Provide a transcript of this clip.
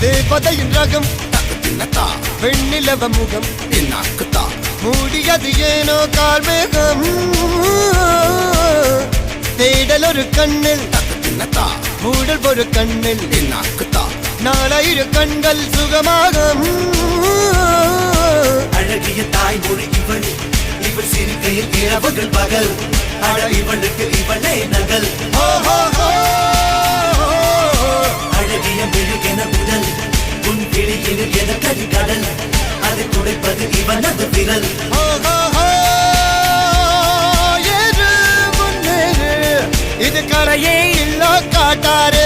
தேவதையின் ரகம் தக்கத்தின்னத்தா வெண்ணிலவ முகம் என்னாக்குத்தா மூடியது ஏனோ கார்மேகம் தேடல் ஒரு கண்ணில் தக்கத்தின்னத்தா மூடல் ஒரு கண்ணில் என்னாக்குத்தா நாளையிரு கண்கள் சுகமாக அழகிய தாய்மொழி இவள் இவள் சிரிக்கையில் இரவுகள் பகல் அழ இவளுக்கு இவளே நகல் அழகிய மெழுகென உடல் உன் கிளியில் என கரி கடல் அதை துடைப்பது இவனது விரல் இது கரையே இல்ல காட்டாரு